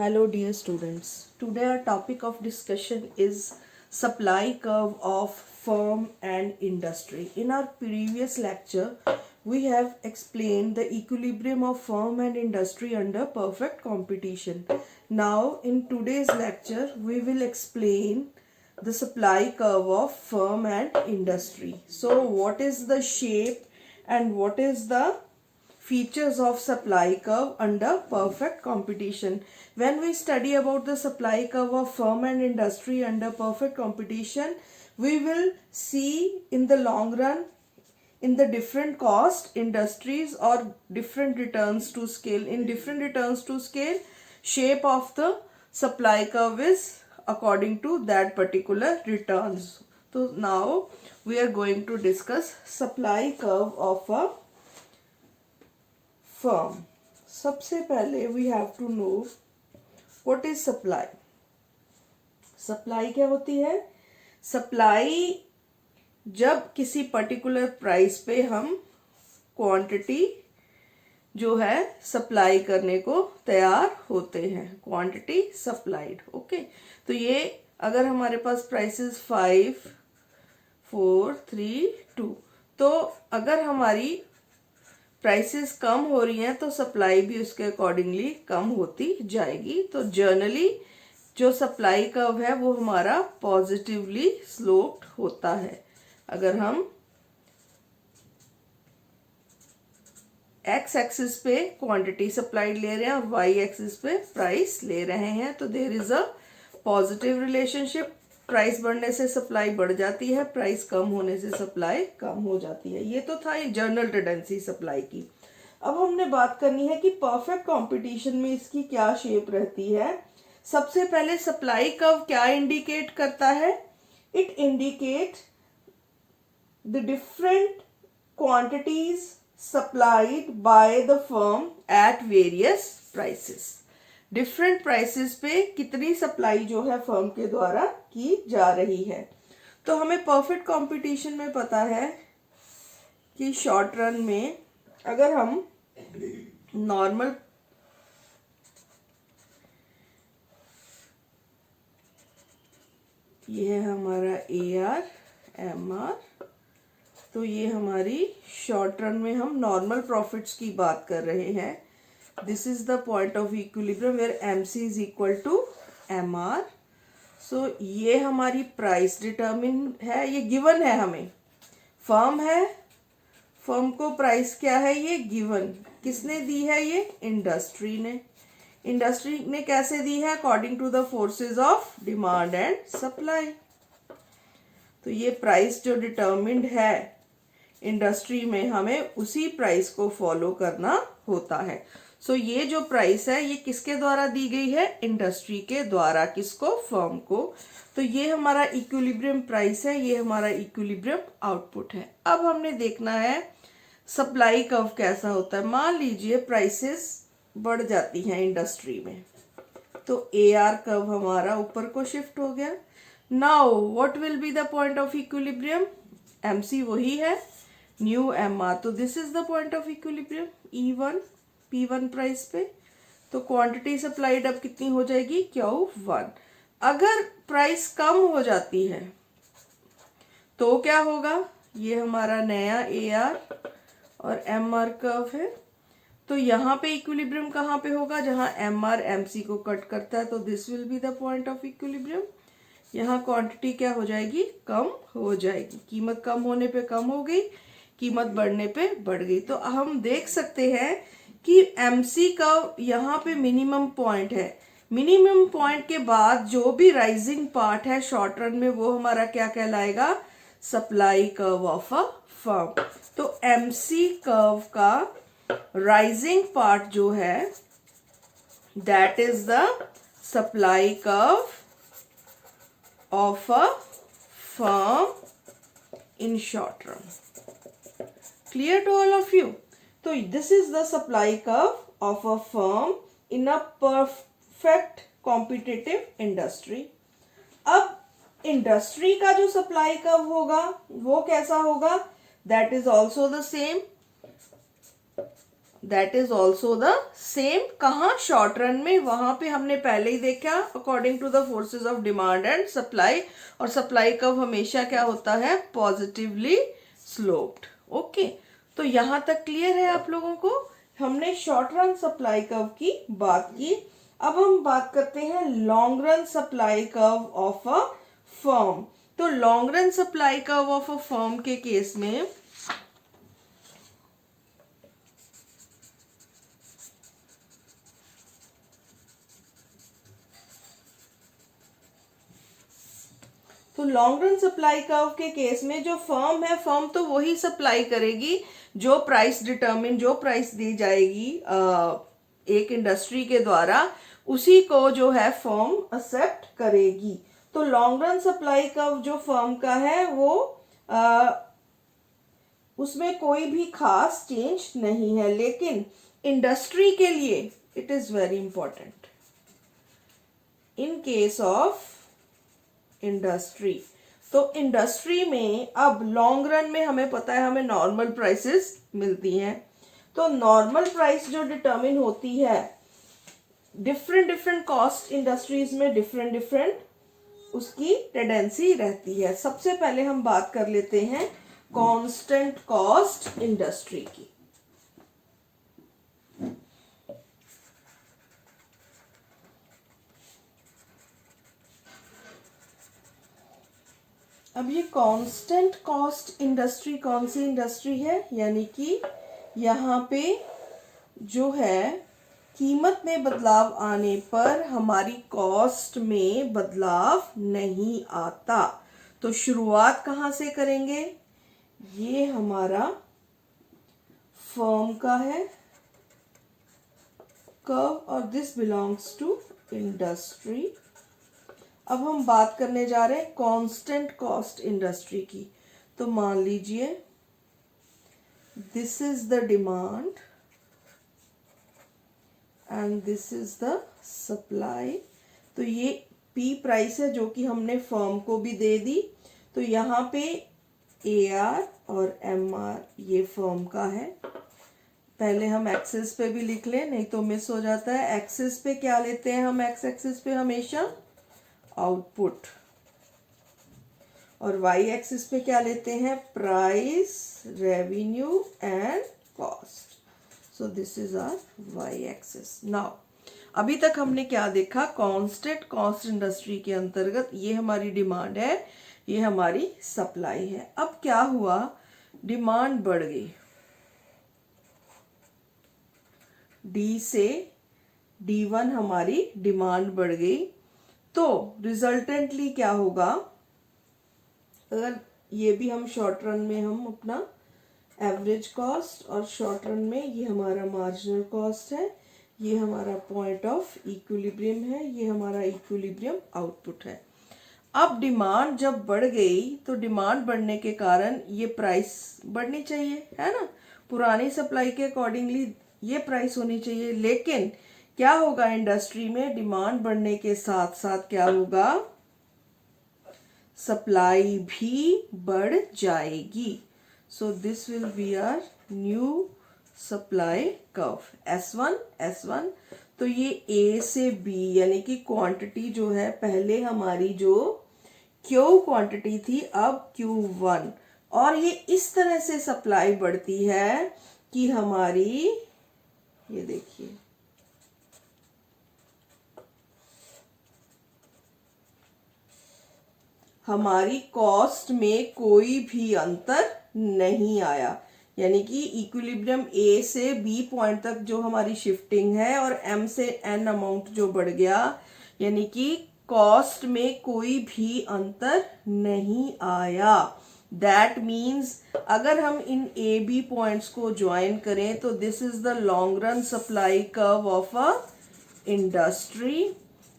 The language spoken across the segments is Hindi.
Hello dear students. Today our topic of discussion is supply curve of firm and industry. In our previous lecture, we have explained the equilibrium of firm and industry under perfect competition. Now in today's lecture, we will explain the supply curve of firm and industry. So what is the shape and what is the features of supply curve under perfect competition? When we study about the supply curve of firm and industry under perfect competition, we will see in the long run in the different cost industries or different returns to scale. In different returns to scale, shape of the supply curve is according to that particular returns. So now we are going to discuss supply curve of a firm. सबसे पहले we have to know what is supply. Supply क्या होती है? सप्लाई जब किसी पर्टिकुलर प्राइस पे हम क्वांटिटी जो है सप्लाई करने को तैयार होते हैं, क्वांटिटी सप्लाइड. ओके, तो ये अगर हमारे पास प्राइसेस 5, 4, 3, 2, तो अगर हमारी प्राइसेस कम हो रही हैं तो सप्लाई भी उसके अकॉर्डिंगली कम होती जाएगी. तो जनरली जो सप्लाई कर्व है वो हमारा पॉजिटिवली स्लोप्ड होता है. अगर हम एक्स एक्सिस पे क्वांटिटी सप्लाइड ले रहे हैं और वाई एक्सिस पे प्राइस ले रहे हैं तो there is a positive relationship. Price बढ़ने से सप्लाई बढ़ जाती है, प्राइस कम होने से सप्लाई कम हो जाती है. ये तो था जनरल टेंडेंसी सप्लाई की. अब हमने बात करनी है कि परफेक्ट कंपटीशन में इसकी क्या शेप रहती है. सबसे पहले सप्लाई कर्व क्या इंडिकेट करता है? It indicate the different quantities supplied by the firm at various prices. Different prices पे कितनी सप्लाई जो है फर्म के द्वारा की जा रही है. तो हमें परफेक्ट कंपटीशन में पता है कि शॉर्ट रन में अगर हम नॉर्मल ये है हमारा AR MR, तो ये हमारी शॉर्ट रन में हम नॉर्मल प्रॉफिट्स की बात कर रहे हैं. This is the point of equilibrium where MC is equal to MR. So ये हमारी प्राइस डिटर्मिन है, ये गिवन है हमें. फर्म है, फर्म को प्राइस क्या है ये गिवन. किसने दी है? ये इंडस्ट्री ने. इंडस्ट्री ने कैसे दी है? According to the forces of demand and supply. तो ये प्राइस जो डिटर्मिन्ड है इंडस्ट्री में, हमें उसी प्राइस को फॉलो करना होता है. सो ये जो प्राइस है ये किसके द्वारा दी गई है? इंडस्ट्री के द्वारा. किसको? फर्म को. तो ये हमारा इक्विलिब्रियम प्राइस है, ये हमारा इक्विलिब्रियम आउटपुट है. अब हमने देखना है सप्लाई कर्व कैसा होता है. मान लीजिए प्राइसेस बढ़ जाती हैं इंडस्ट्री में, तो AR कर्व हमारा ऊपर को शिफ्ट हो गया. Now what will be the point of equilibrium? MC वही है, न्यू MR. तो this is the point of equilibrium E1 P1 price पे. तो क्वांटिटी सप्लाइड अब कितनी हो जाएगी? Q1. अगर प्राइस कम हो जाती है तो क्या होगा? ये हमारा नया AR और MR कर्व है. तो यहाँ पे इक्विलिब्रियम कहाँ पे होगा? जहाँ MR MC को कट करता है. तो this will be the point of equilibrium. यहाँ क्वांटिटी क्या हो जाएगी? कम हो जाएगी. कीमत कम होने पे कम हो गई, कीमत बढ़ने पे बढ़ गई. तो हम देख सकते हैं कि MC का यहाँ पे मिनिमम पॉइंट है. मिनिमम पॉइंट के बाद जो भी राइजिंग पार्ट है शॉर्ट रन में वो हमारा क्या कहलाएगा? Supply curve of a firm. तो MC कर्व का राइजिंग पार्ट जो है that is the supply curve of a firm in short run. Clear to all of you? So this is the supply curve of a firm in a perfect competitive industry. अब इंडस्ट्री का जो सप्लाई कर्व होगा वो कैसा होगा? That is also the same. That is also the same. कहाँ? शॉर्ट रन में। वहां पे हमने पहले ही देखा according to the forces of demand and supply, और सप्लाई कर्व हमेशा क्या होता है? Positively sloped. ओके, तो यहां तक क्लियर है आप लोगों को? हमने शॉर्ट रन सप्लाई कर्व की बात की। अब हम बात करते हैं long run supply curve of a firm. तो long run supply curve of a firm के केस में तो लॉन्ग रन सप्लाई कर्व के केस में जो फर्म है, फर्म तो वही सप्लाई करेगी जो प्राइस डिटरमिन, जो प्राइस दी जाएगी एक इंडस्ट्री के द्वारा, उसी को जो है फर्म एक्सेप्ट करेगी। तो लॉन्ग रन सप्लाई कर्व जो फर्म का है वो उसमें कोई भी खास चेंज नहीं है, लेकिन इंडस्ट्री के लिए it is very important. In case of industry, तो इंडस्ट्री में अब लॉन्ग रन में हमें पता है हमें नॉर्मल प्राइसेस मिलती हैं। तो नॉर्मल प्राइस जो डिटरमिन होती है, डिफरेंट डिफरेंट कॉस्ट इंडस्ट्रीज में डिफरेंट डिफरेंट उसकी टेंडेंसी रहती है। सबसे पहले हम बात कर लेते हैं कांस्टेंट कॉस्ट इंडस्ट्री की। अब ये कांस्टेंट कॉस्ट इंडस्ट्री कौन सी इंडस्ट्री है? यानी कि यहाँ पे जो है कीमत में बदलाव आने पर हमारी कॉस्ट में बदलाव नहीं आता। तो शुरुआत कहाँ से करेंगे? ये हमारा फर्म का है कर्व और दिस बिलोंग्स टू इंडस्ट्री। अब हम बात करने जा रहे हैं कांस्टेंट कॉस्ट इंडस्ट्री की। तो मान लीजिए this is the demand and this is the supply. तो ये पी प्राइस है जो कि हमने फर्म को भी दे दी। तो यहाँ पे AR और MR ये फर्म का है। पहले हम एक्सिस पे भी लिख लें, नहीं तो मिस हो जाता है। एक्सिस पे क्या लेते हैं हम? एक्स एक्सिस पे हमेशा आउटपुट, और वाई एक्सिस पे क्या लेते हैं? Price, revenue and cost. So this is our Y axis. Now अभी तक हमने क्या देखा? कांस्टेंट कॉस्ट इंडस्ट्री के अंतर्गत ये हमारी डिमांड है, ये हमारी सप्लाई है। अब क्या हुआ? डिमांड बढ़ गई, D से D1 हमारी डिमांड बढ़ गई। तो रिजल्टेंटली क्या होगा? अगर ये भी हम शॉर्ट रन में हम अपना एवरेज कॉस्ट, और शॉर्ट रन में ये हमारा मार्जिनल कॉस्ट है, ये हमारा पॉइंट ऑफ इक्विलिब्रियम है, ये हमारा इक्विलिब्रियम आउटपुट है। अब डिमांड जब बढ़ गई तो डिमांड बढ़ने के कारण ये प्राइस बढ़नी चाहिए, है ना? पुरानी सप्लाई के अकॉर्डिंगली ये प्राइस होनी चाहिए। लेकिन क्या होगा इंडस्ट्री में? डिमांड बढ़ने के साथ साथ क्या होगा? सप्लाई भी बढ़ जाएगी। So this will be our new supply curve S1। तो ये A से B यानी कि क्वांटिटी जो है, पहले हमारी जो Q क्वांटिटी थी अब Q1, और ये इस तरह से सप्लाई बढ़ती है कि हमारी, ये देखिए, हमारी कॉस्ट में कोई भी अंतर नहीं आया। यानी कि इक्विलिब्रियम A से B पॉइंट तक जो हमारी शिफ्टिंग है और M से N अमाउंट जो बढ़ गया, यानी कि कॉस्ट में कोई भी अंतर नहीं आया। दैट मीन्स अगर हम इन AB पॉइंट्स को ज्वाइन करें तो this is the long run supply curve of a industry.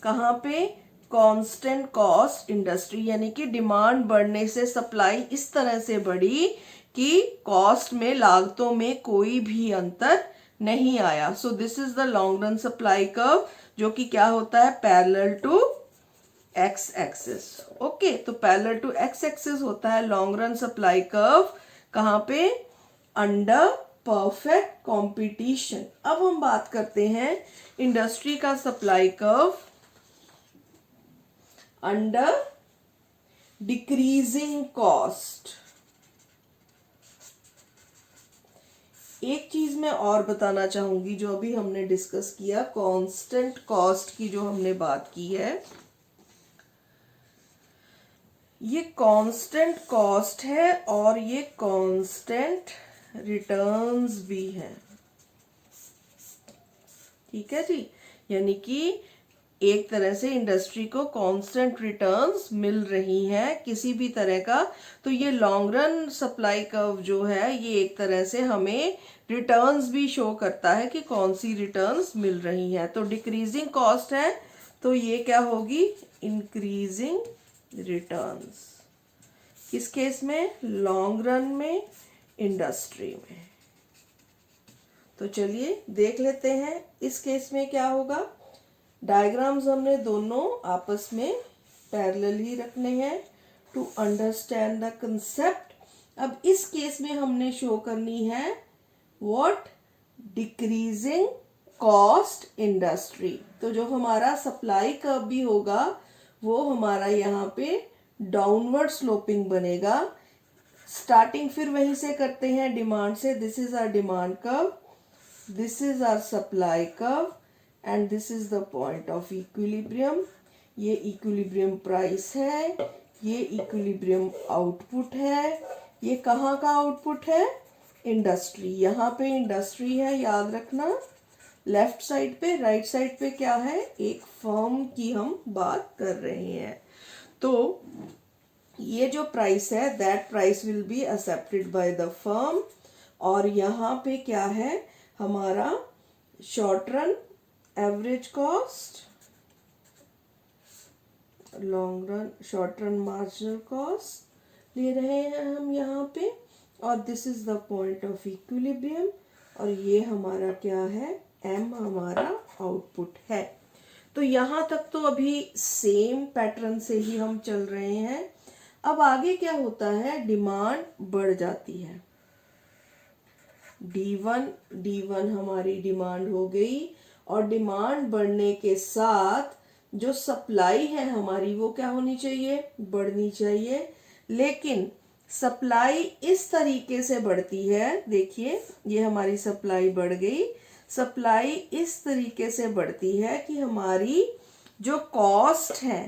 कहाँ पे? Constant cost industry. यानी कि डिमांड बढ़ने से सप्लाई इस तरह से बढ़ी कि कॉस्ट में, लागतों में कोई भी अंतर नहीं आया। So this is the long run supply curve, जो कि क्या होता है? Parallel to X axis. Okay, तो पैरेलल टू एक्स एक्सिस होता है लॉन्ग रन सप्लाई कर्व। कहाँ पे? Under perfect competition. अब हम बात करते हैं इंडस्ट्री का supply curve under decreasing cost. एक चीज मैं और बताना चाहूंगी, जो अभी हमने डिस्कस किया कांस्टेंट कॉस्ट की, जो हमने बात की है, ये कांस्टेंट कॉस्ट है और ये कांस्टेंट रिटर्न्स भी है। ठीक है जी, यानी कि एक तरह से इंडस्ट्री को कांस्टेंट रिटर्न्स मिल रही हैं किसी भी तरह का। तो ये लॉन्ग रन सप्लाई कर्व जो है, ये एक तरह से हमें रिटर्न्स भी शो करता है कि कौन सी रिटर्न्स मिल रही हैं। तो डिक्रीजिंग कॉस्ट है तो ये क्या होगी, इंक्रीजिंग रिटर्न्स। किस केस में, लॉन्ग रन में, इंडस्ट्री में। तो चलिए देख लेते हैं इस केस में क्या होगा। डायग्राम्स हमने दोनों आपस में पैरेलल ही रखने हैं टू अंडरस्टैंड द कंसेप्ट। अब इस केस में हमने शो करनी है व्हाट, डिक्रीजिंग कॉस्ट इंडस्ट्री। तो जो हमारा सप्लाई कर्व भी होगा वो हमारा यहाँ पे डाउनवर्ड स्लोपिंग बनेगा। स्टार्टिंग फिर वहीं से करते हैं डिमांड से। This is our demand curve, this is our supply curve and this is the point of equilibrium. ये इक्विलिब्रियम प्राइस है, ये इक्विलिब्रियम आउटपुट है। ये कहाँ का आउटपुट है, इंडस्ट्री। यहाँ पे इंडस्ट्री है, याद रखना। लेफ्ट साइड पे, राइट साइड पे क्या है, एक फर्म की हम बात कर रहे हैं। तो ये जो प्राइस है, that price will be accepted by the firm. और यहाँ पे क्या है हमारा short run average cost, long run short run marginal cost ले रहे हैं हम यहाँ पे। और this is the point of equilibrium. और ये हमारा क्या है, एम हमारा आउटपुट है। तो यहाँ तक तो अभी सेम पैटर्न से ही हम चल रहे हैं। अब आगे क्या होता है, डिमांड बढ़ जाती है। D1 हमारी डिमांड हो गई। और डिमांड बढ़ने के साथ जो सप्लाई है हमारी वो क्या होनी चाहिए, बढ़नी चाहिए। लेकिन सप्लाई इस तरीके से बढ़ती है, देखिए ये हमारी सप्लाई बढ़ गई। सप्लाई इस तरीके से बढ़ती है कि हमारी जो कॉस्ट है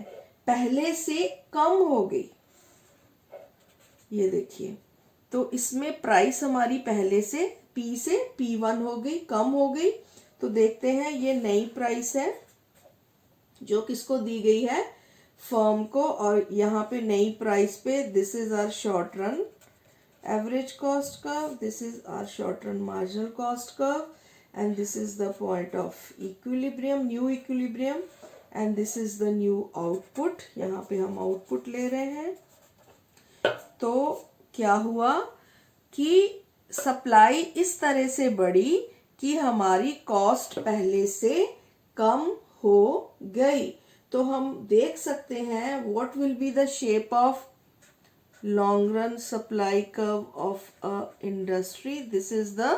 पहले से कम हो गई। ये देखिए, तो इसमें प्राइस हमारी पहले से P से P1 हो गई, कम हो गई। तो देखते हैं, ये नई प्राइस है जो किसको दी गई है, फर्म को। और यहाँ पे नई प्राइस पे this is our short run average cost curve, this is our short run marginal cost curve and this is the point of equilibrium, new equilibrium and this is the new output. यहाँ पे हम आउटपुट ले रहे हैं। तो क्या हुआ कि सप्लाई इस तरह से बढ़ी कि हमारी कॉस्ट पहले से कम हो गई। तो हम देख सकते हैं what will be the shape of long run supply curve of a industry. This is the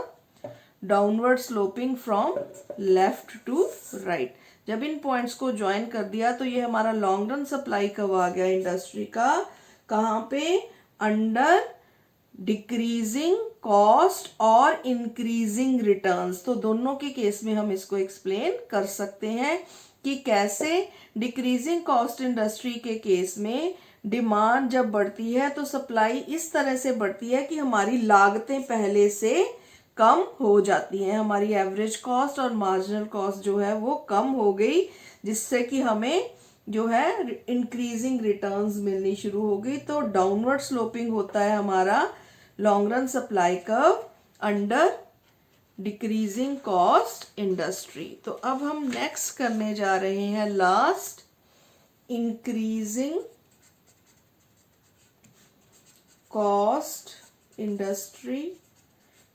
downward sloping from left to right. जब इन पॉइंट्स को ज्वाइन कर दिया तो ये हमारा लॉन्ग रन सप्लाई कर्व आ गया इंडस्ट्री का। कहाँ पे, अंडर डिक्रीजिंग कॉस्ट और इंक्रीजिंग रिटर्न्स। तो दोनों के केस में हम इसको एक्सप्लेन कर सकते हैं कि कैसे डिक्रीजिंग कॉस्ट इंडस्ट्री के केस में डिमांड जब बढ़ती है तो सप्लाई इस तरह से बढ़ती है कि हमारी लागतें पहले से कम हो जाती हैं। हमारी एवरेज कॉस्ट और मार्जिनल कॉस्ट जो है वो कम हो गई, जिससे कि हमें जो है इंक्रीजिंग रिटर्न्स मिलनी शुरू हो गई। तो डाउनवर्ड स्लोपिंग होता है हमारा long run supply curve under decreasing cost industry. तो अब हम नेक्स्ट करने जा रहे हैं लास्ट, इंक्रीजिंग कॉस्ट इंडस्ट्री,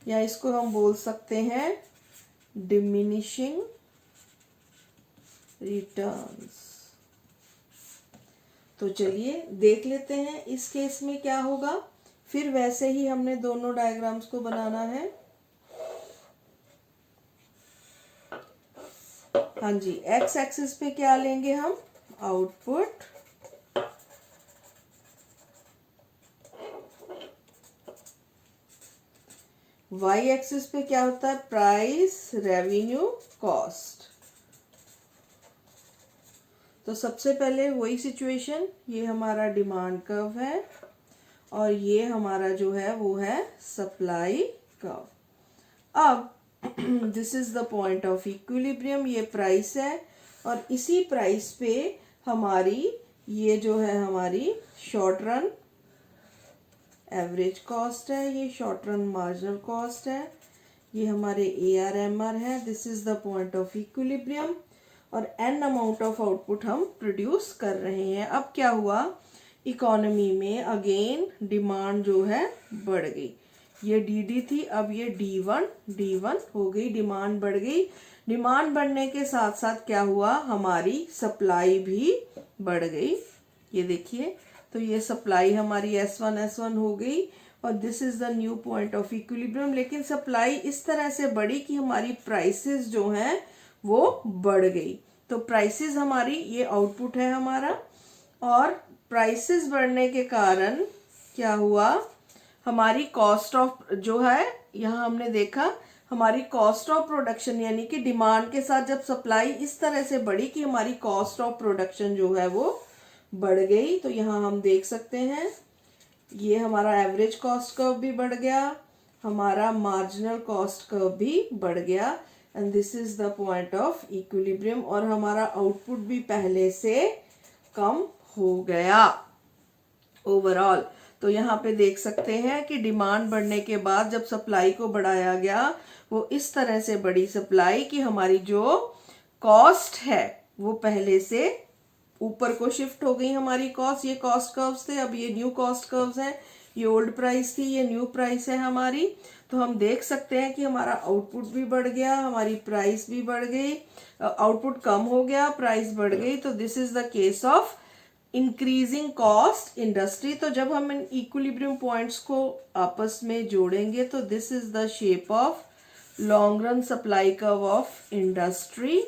या इसको हम बोल सकते हैं डिमिनिशिंग रिटर्न्स। तो चलिए देख लेते हैं इस केस में क्या होगा। फिर वैसे ही हमने दोनों डायग्राम्स को बनाना है। हाँ जी, एक्स एक्सिस पे क्या लेंगे हम, आउटपुट, वाई एक्सिस पे क्या होता है, प्राइस, रेवेन्यू, कॉस्ट। तो सबसे पहले वही सिचुएशन, ये हमारा डिमांड कर्व है और ये हमारा जो है वो है सप्लाई कर्व। अब this is the point of equilibrium, ये प्राइस है और इसी प्राइस पे हमारी ये जो है हमारी शॉर्ट रन एवरेज कॉस्ट है, ये शॉर्ट रन मार्जिनल कॉस्ट है, ये हमारे AR/MR है। This is the point of equilibrium और n अमाउंट ऑफ आउटपुट हम प्रोड्यूस कर रहे हैं। अब क्या हुआ, इकोनॉमी में अगेन डिमांड जो है बढ़ गई, ये DD थी, अब ये D1 हो गई, डिमांड बढ़ गई। डिमांड बढ़ने के साथ साथ क्या हुआ, हमारी सप्लाई भी बढ़ गई, ये देखिए। तो ये सप्लाई हमारी S1 हो गई और this is the new point of equilibrium. लेकिन सप्लाई इस तरह से बढ़ी कि हमारी प्राइसेस जो हैं वो बढ़ गई। तो प्राइसेस हमारी, ये आउटपुट है हमारा, और प्राइसेस बढ़ने के कारण क्या हुआ, हमारी कॉस्ट ऑफ जो है, यहाँ हमने देखा हमारी कॉस्ट ऑफ प्रोडक्शन, यानी कि डिमांड के साथ जब सप्लाई इस तरह से बढ़ी कि हमारी कॉस्ट ऑफ प्रोडक्शन जो है वो बढ़ गई। तो यहाँ हम देख सकते हैं ये हमारा एवरेज कॉस्ट कर्व भी बढ़ गया, हमारा मार्जिनल कॉस्ट कर्व भी बढ़ गया, and this is the point of equilibrium. और हमारा आउटपुट भी पहले से कम हो गया ओवरऑल। तो यहाँ पे देख सकते हैं कि डिमांड बढ़ने के बाद जब सप्लाई को बढ़ाया गया, वो इस तरह से बढ़ी सप्लाई कि हमारी जो कॉस्ट है वो पहले से ऊपर को शिफ्ट हो गई हमारी कॉस्ट। ये कॉस्ट कर्व्स थे, अब ये न्यू कॉस्ट कर्व्स हैं, ये ओल्ड प्राइस थी, ये न्यू प्राइस है हमारी। तो हम देख सकते हैं कि हमारा आउटपुट भी बढ़ गया, हमारी प्राइस भी बढ़ गई, आउटपुट कम हो गया, प्राइस बढ़ गई। तो this is the case of increasing cost industry. तो जब हम इन इक्विलिब्रियम पॉइंट्स को आपस में जोड़ेंगे तो this is the shape of long run supply curve of industry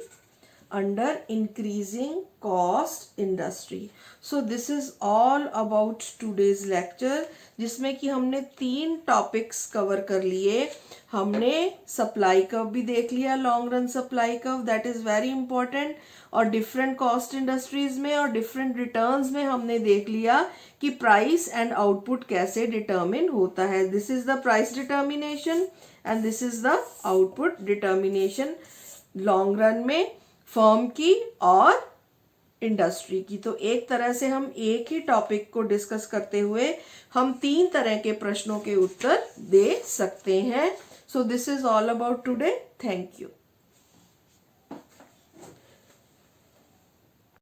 under increasing cost industry. So this is all about today's lecture, जिसमें कि हमने 3 टॉपिक्स कवर कर लिए। हमने सप्लाई कर्व भी देख लिया, long run supply curve, that is very important, और डिफरेंट कॉस्ट इंडस्ट्रीज में और डिफरेंट रिटर्न्स में हमने देख लिया कि प्राइस एंड आउटपुट कैसे डिटर्मिन होता है। This is the price determination and this is the output determination long run में फर्म की और इंडस्ट्री की। तो एक तरह से हम एक ही टॉपिक को डिस्कस करते हुए हम 3 तरह के प्रश्नों के उत्तर दे सकते हैं। सो this is all about today. Thank you.